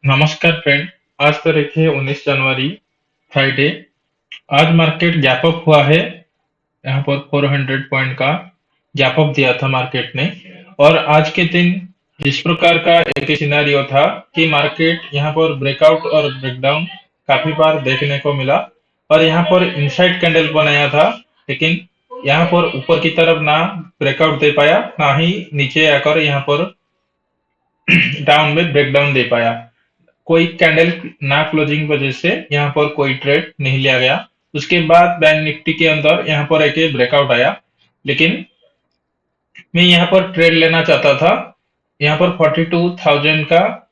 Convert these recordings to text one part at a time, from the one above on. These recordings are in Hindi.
नमस्कार फ्रेंड। आज तारीख है 19 जनवरी, फ्राइडे। आज मार्केट गैप अप हुआ है। यहाँ पर 400 पॉइंट का गैप अप दिया था मार्केट ने। और आज के दिन जिस प्रकार का एक सिनारियो था कि मार्केट यहाँ पर ब्रेकआउट और ब्रेकडाउन काफी बार देखने को मिला। और यहाँ पर इनसाइड कैंडल बनाया था, लेकिन यहाँ पर ऊपर की तरफ ना ब्रेकआउट दे पाया, ना ही नीचे आकर यहाँ पर डाउन में ब्रेकडाउन दे पाया। कोई कैंडल ना क्लोजिंग वजह से यहाँ पर कोई ट्रेड नहीं लिया गया। उसके बाद बैंक निफ्टी के अंदर यहाँ पर एक ब्रेकआउट आया, लेकिन मैं यहाँ पर ट्रेड लेना चाहता था। यहाँ पर 42,000 का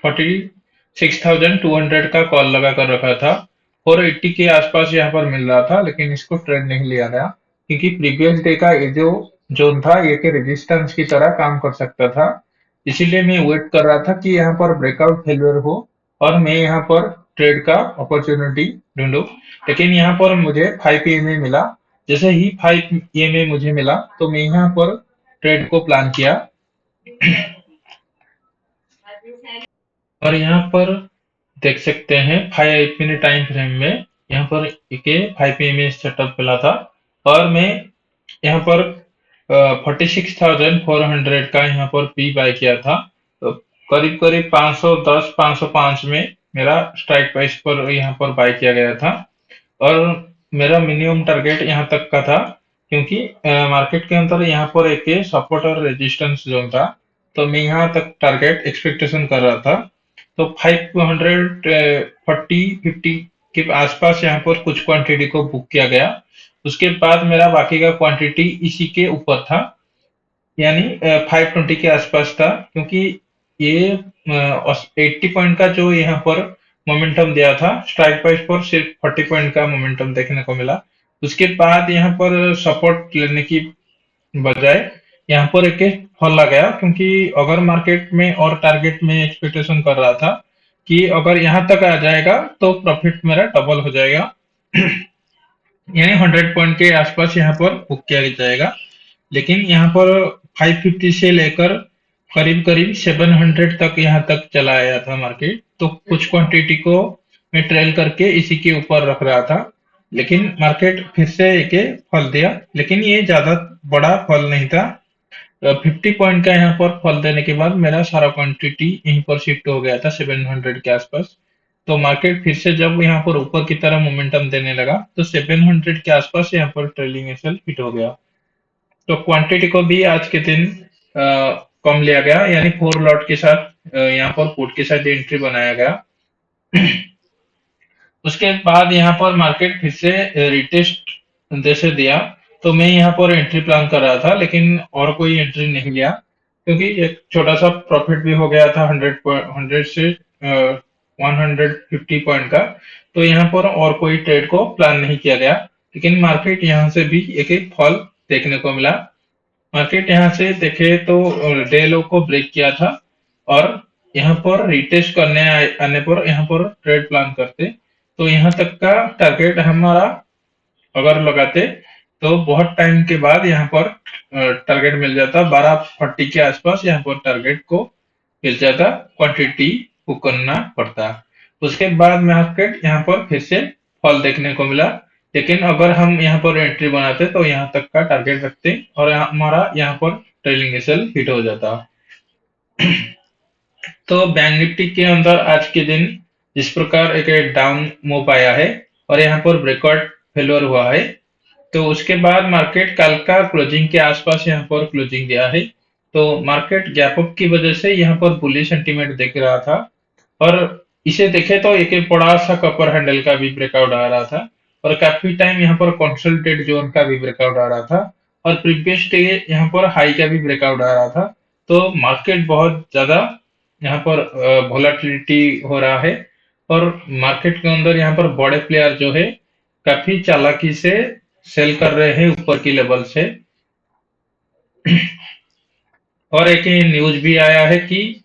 46,200 का कॉल लगा कर रखा था। 480 के आसपास यहाँ पर मिल रहा था, लेकिन इसको ट्रेड नहीं लिया गया क्योंकि प्रीवियस डे का ये जो जोन था ये के रेजिस्टेंस की तरह काम कर सकता था। इसीलिए मैं वेट कर रहा था कि यहाँ पर ब्रेकआउट फेलियर हो और मैं यहाँ पर ट्रेड का अपॉर्चुनिटी ढूंढूं। लेकिन यहाँ पर मुझे 5 EMA मिला। जैसे ही 5 EMA मुझे मिला तो मैं यहाँ पर ट्रेड को प्लान किया। और यहाँ पर देख सकते हैं 5 मिनट टाइम फ्रेम में यहाँ पर एक 5 EMA सेटअप मिला था। और मैं यहाँ पर 46,400 का यहाँ पर पी बाय किया था। तो करीब करीब 510 505 में मेरा स्ट्राइक प्राइस पर यहाँ पर बाय किया गया था। और मेरा मिनिमम टारगेट यहाँ तक का था, क्योंकि मार्केट के अंदर यहाँ पर एक सपोर्ट और रेजिस्टेंस जोन था। तो मैं यहाँ तक टारगेट एक्सपेक्टेशन कर रहा था। तो 540 50 के आसपास यहाँ पर कुछ क्वांटिटी को बुक किया गया। उसके बाद मेरा बाकी का क्वांटिटी इसी के ऊपर था, यानी 520 के आसपास था, क्योंकि ये 80 पॉइंट का जो यहाँ पर मोमेंटम दिया था, स्ट्राइक प्राइस पर सिर्फ 40 पॉइंट का मोमेंटम देखने को मिला। उसके बाद यहाँ पर सपोर्ट लेने की बजाय यहाँ पर एक फॉल आ गया, क्योंकि अगर मार्केट में और टारगेट में एक्सपेक्टेशन कर रहा था कि अगर यहाँ तक आ जाएगा तो प्रॉफिट मेरा डबल हो जाएगा। यानी 100 पॉइंट के आसपास यहाँ पर बुक किया जाएगा। लेकिन यहाँ पर 550 से लेकर करीब करीब 700 तक यहाँ तक चला आया था मार्केट। तो कुछ क्वांटिटी को मैं ट्रेल करके इसी के ऊपर रख रहा था, लेकिन मार्केट फिर से एक फल दिया, लेकिन ये ज्यादा बड़ा फल नहीं था। 50 पॉइंट का यहाँ पर फल देने के बाद मेरा सारा क्वांटिटी यहीं पर शिफ्ट हो गया था 700 के आसपास। तो मार्केट फिर से जब यहाँ पर ऊपर की तरह मोमेंटम देने लगा तो 700 के आसपास यहाँ पर ट्रेलिंग एसएल हिट हो गया। तो क्वांटिटी को भी आज के दिन कम लिया गया, यानी 4 लॉट के साथ यहाँ पर पुट के साथ एंट्री बनाया गया। उसके बाद यहाँ पर मार्केट फिर से रिटेस्ट जैसे दिया, तो मैं यहाँ पर एंट्री प्लान कर रहा था, लेकिन और कोई एंट्री नहीं लिया, क्योंकि एक छोटा सा प्रॉफिट भी हो गया था 100 से 150 पॉइंट का। तो यहाँ पर और कोई ट्रेड को प्लान नहीं किया गया। लेकिन मार्केट यहाँ से भी एक एक फॉल देखने को मिला। मार्केट यहाँ से देखे तो डे लो को ब्रेक किया था, और यहाँ पर रिटेस्ट करने आने पर यहाँ पर ट्रेड प्लान करते तो यहाँ तक का टारगेट हमारा अगर लगाते तो बहुत टाइम के बाद यहाँ पर टारगेट मिल जाता। 1240 के आसपास यहाँ पर टारगेट को मिल जाता, क्वांटिटी बुक करना पड़ता। उसके बाद मार्केट यहाँ पर फिर से फॉल देखने को मिला, लेकिन अगर हम यहाँ पर एंट्री बनाते तो यहाँ तक का टारगेट रखते और हमारा यहाँ पर ट्रेलिंग एसएल हिट हो जाता। तो बैंक निफ्टी के अंदर आज के दिन जिस प्रकार एक डाउन मूव आया है और यहाँ पर ब्रेकआउट फेलियर हुआ है, तो उसके बाद मार्केट कल का क्लोजिंग के आसपास यहाँ पर क्लोजिंग दिया है। तो मार्केट गैप अप की वजह से यहाँ पर बुलिश सेंटीमेंट दिख रहा था, और इसे देखे तो एक बड़ा सा कपर हैंडल का भी ब्रेकआउट आ रहा था, और काफी टाइम यहाँ पर कंसोलिडेटेड जोन का भी ब्रेकआउट आ रहा था, और प्रीवियस डे यहाँ पर हाई का भी ब्रेकआउट आ रहा था। तो मार्केट बहुत ज्यादा यहाँ पर वोलेटिलिटी हो रहा है, और मार्केट के अंदर यहाँ पर बड़े प्लेयर जो है काफी चालाकी से सेल कर रहे हैं ऊपर की लेवल से। और एक न्यूज भी आया है कि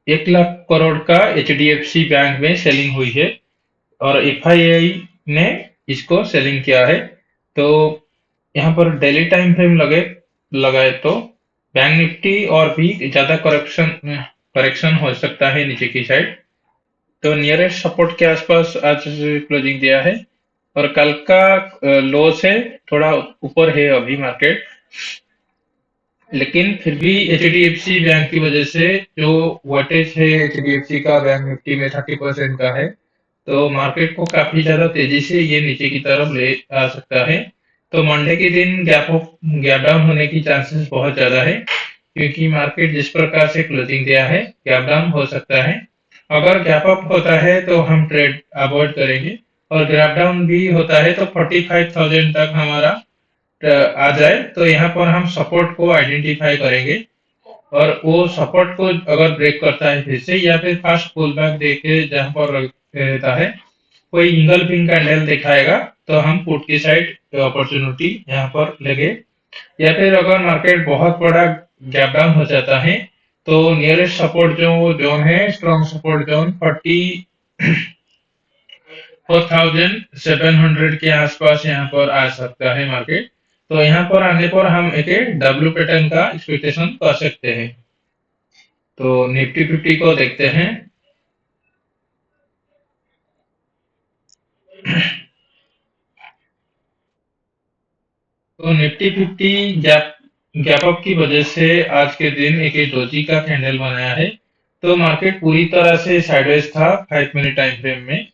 1 लाख करोड़ का एचडीएफसी बैंक में सेलिंग हुई है, और एफआईआई ने इसको सेलिंग किया है। तो यहाँ पर डेली टाइम फ्रेम लगाए तो बैंक निफ्टी और भी ज्यादा करेक्शन करेक्शन हो सकता है नीचे की साइड। तो नियरेस्ट सपोर्ट के आसपास आज क्लोजिंग दिया है और कल का लो से थोड़ा ऊपर है अभी मार्केट। लेकिन फिर भी एचडीएफसी बैंक की वजह से जो वोल्टेज है एचडीएफसी का बैंक निफ्टी में 30% का है, तो मार्केट को काफी ज्यादा तेजी से ये नीचे की तरफ ले आ सकता है। तो मंडे के दिन गैप डाउन होने की चांसेस बहुत ज्यादा है, क्योंकि मार्केट जिस प्रकार से क्लोजिंग दिया है गैप डाउन हो सकता है। अगर गैप अप होता है तो हम ट्रेड अवॉइड करेंगे, और गैप डाउन भी होता है तो 45,000 तक हमारा आ जाए तो यहाँ पर हम सपोर्ट को आइडेंटिफाई करेंगे, और वो सपोर्ट को अगर ब्रेक करता है फिर से या फिर फास्ट पुल बैक देके जहाँ पर रहता है, कोई इंगल पिन कैंडल दिखाएगा तो हम पुट की साइड अपॉर्चुनिटी यहाँ पर लेंगे। या फिर अगर मार्केट बहुत बड़ा गैप डाउन हो जाता है तो नियरेस्ट सपोर्ट जो जोन है स्ट्रॉन्ग सपोर्ट जोन 44,700 के आसपास यहाँ पर आ सकता है मार्केट। तो यहाँ पर आने पर हम एक डब्ल्यू पैटर्न का एक्सपेक्टेशन कर सकते हैं। तो निफ्टी फिफ्टी को देखते हैं। तो Nifty fifty gap gap up की वजह से आज के दिन एक डोजी का कैंडल बनाया है। तो मार्केट पूरी तरह से साइडवेज था 5 मिनट टाइम फ्रेम में।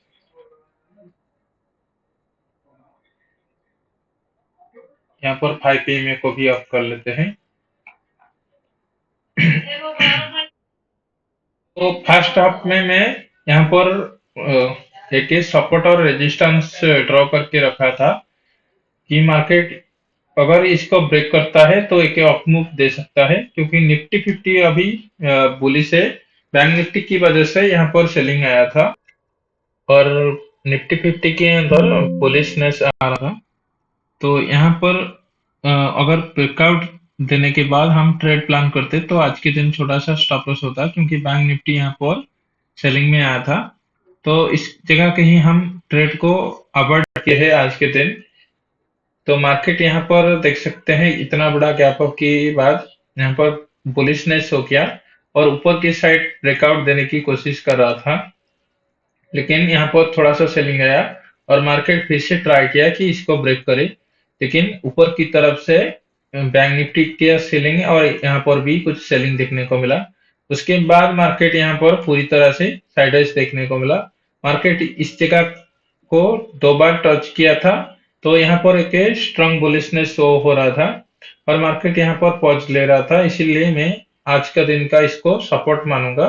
यहाँ पर 5 पीएम को भी ऑफ कर लेते हैं। तो फर्स्ट हाफ में मैं यहाँ पर एक सपोर्ट और रेजिस्टेंस ड्रॉ करके रखा था कि मार्केट अगर इसको ब्रेक करता है तो एक अप मूव दे सकता है, क्योंकि निफ्टी फिफ्टी अभी बुलिश है। बैंक निफ्टी की वजह से यहाँ पर सेलिंग आया था और निफ्टी फिफ्टी के अंदर बुलिशनेस आ रहा था। तो यहाँ पर अगर ब्रेकआउट देने के बाद हम ट्रेड प्लान करते तो आज के दिन छोटा सा स्टॉप लॉस होता, क्योंकि बैंक निफ्टी यहाँ पर सेलिंग में आया था। तो इस जगह कहीं हम ट्रेड को अवॉइड किए हैं आज के दिन। तो मार्केट यहाँ पर देख सकते हैं इतना बड़ा गैप अप के बाद यहाँ पर बुलिशनेस हो गया और ऊपर की साइड ब्रेकआउट देने की कोशिश कर रहा था, लेकिन यहाँ पर थोड़ा सा सेलिंग आया और मार्केट फिर से ट्राई किया कि इसको ब्रेक करे, लेकिन ऊपर की तरफ से बैंक निफ्टी के सेलिंग और यहाँ पर भी कुछ सेलिंग देखने को मिला। उसके बाद मार्केट यहाँ पर पूरी तरह से साइडवेज देखने को मिला। मार्केट इस जगह को 2 बार टच किया था, तो यहाँ पर एक स्ट्रांग बुलिशनेस शो हो रहा था और मार्केट यहाँ पर पॉज ले रहा था, इसीलिए मैं आज का दिन का इसको सपोर्ट मानूंगा।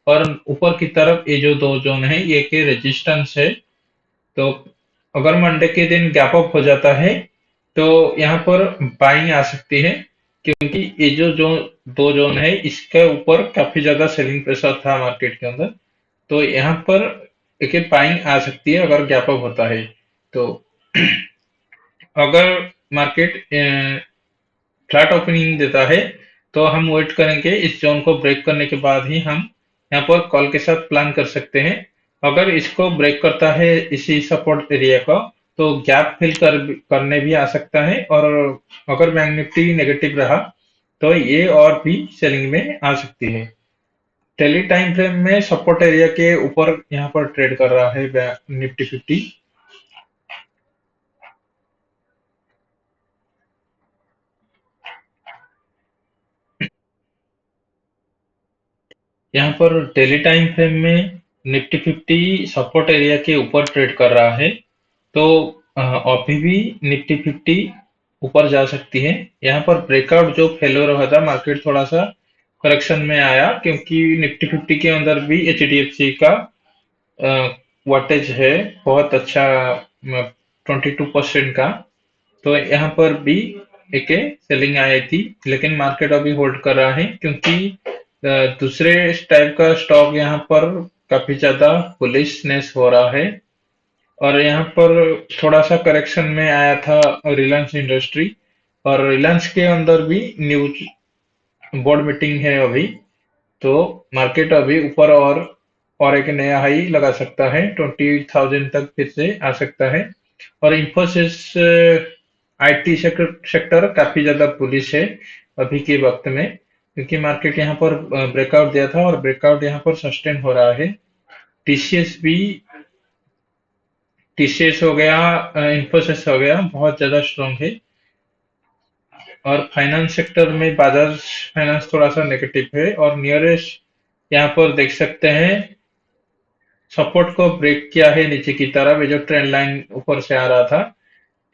और ऊपर की तरफ ये जो दो जोन है ये के रेजिस्टेंस है। तो अगर मंडे के दिन गैप अप हो जाता है तो यहाँ पर बाइंग आ सकती है, क्योंकि ये जो दो जोन है इसके ऊपर काफी ज्यादा सेलिंग प्रेशर था मार्केट के अंदर। तो यहाँ पर एक बाइंग आ सकती है अगर गैप अप होता है। तो अगर मार्केट फ्लैट ओपनिंग देता है तो हम वेट करेंगे, इस जोन को ब्रेक करने के बाद ही हम यहाँ पर कॉल के साथ प्लान कर सकते हैं। अगर इसको ब्रेक करता है इसी सपोर्ट एरिया का तो गैप फिल करने भी आ सकता है, और अगर बैंक निफ्टी नेगेटिव रहा तो ये और भी सेलिंग में आ सकती है। डेली टाइम फ्रेम में सपोर्ट एरिया के ऊपर यहाँ पर ट्रेड कर रहा है निफ्टी फिफ्टी। यहाँ पर डेली टाइम फ्रेम में निफ्टी फिफ्टी सपोर्ट एरिया के ऊपर ट्रेड कर रहा है। तो अभी भी निफ्टी फिफ्टी ऊपर जा सकती है। यहाँ पर ब्रेकआउट जो फेलोर हुआ था मार्केट थोड़ा सा करेक्शन में आया, क्योंकि निफ्टी फिफ्टी के अंदर भी एच डी एफ सी का वाटेज है बहुत अच्छा, 22% का। तो यहाँ पर भी एक सेलिंग आई थी, लेकिन मार्केट अभी होल्ड कर रहा है, क्योंकि दूसरे टाइप का स्टॉक यहाँ पर काफी ज्यादा बुलिशनेस हो रहा है। और यहाँ पर थोड़ा सा करेक्शन में आया था रिलायंस इंडस्ट्री, और रिलायंस के अंदर भी न्यूज बोर्ड मीटिंग है अभी। तो मार्केट अभी ऊपर और एक नया हाई लगा सकता है, 20,000 तक फिर से आ सकता है। और इंफोसिस आईटी सेक्टर काफी ज्यादा बुलिश है अभी के वक्त में। क्योंकि मार्केट यहाँ पर ब्रेकआउट दिया था और ब्रेकआउट यहाँ पर सस्टेन हो रहा है। टीसीएस भी टीसीएस हो गया, इन्फोसिस हो गया, बहुत ज्यादा स्ट्रांग है। और फाइनेंस सेक्टर में बजाज फाइनेंस थोड़ा सा नेगेटिव है। और नियरेस्ट यहाँ पर देख सकते हैं, सपोर्ट को ब्रेक किया है नीचे की तरफ, ये जो ट्रेंड लाइन ऊपर से आ रहा था।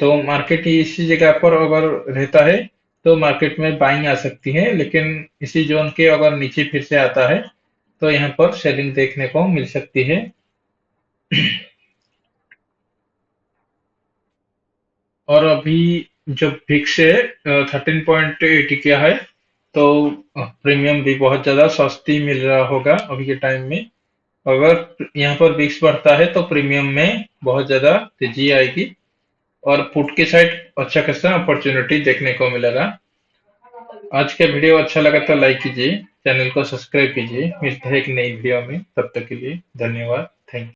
तो मार्केट इसी जगह पर अगर रहता है तो मार्केट में बाइंग आ सकती है, लेकिन इसी जोन के अगर नीचे फिर से आता है तो यहाँ पर सेलिंग देखने को मिल सकती है। और अभी जब फिक्स है 13.80 किया है, तो प्रीमियम भी बहुत ज्यादा सस्ती मिल रहा होगा अभी के टाइम में। अगर यहाँ पर विक्स बढ़ता है तो प्रीमियम में बहुत ज्यादा तेजी आएगी और पुट के साइड अच्छा खासा अपॉर्चुनिटी देखने को मिलेगा। आज का वीडियो अच्छा लगा तो लाइक कीजिए, चैनल को सब्सक्राइब कीजिए। मिलते हैं एक नई वीडियो में, तब तक के लिए धन्यवाद। Thank you.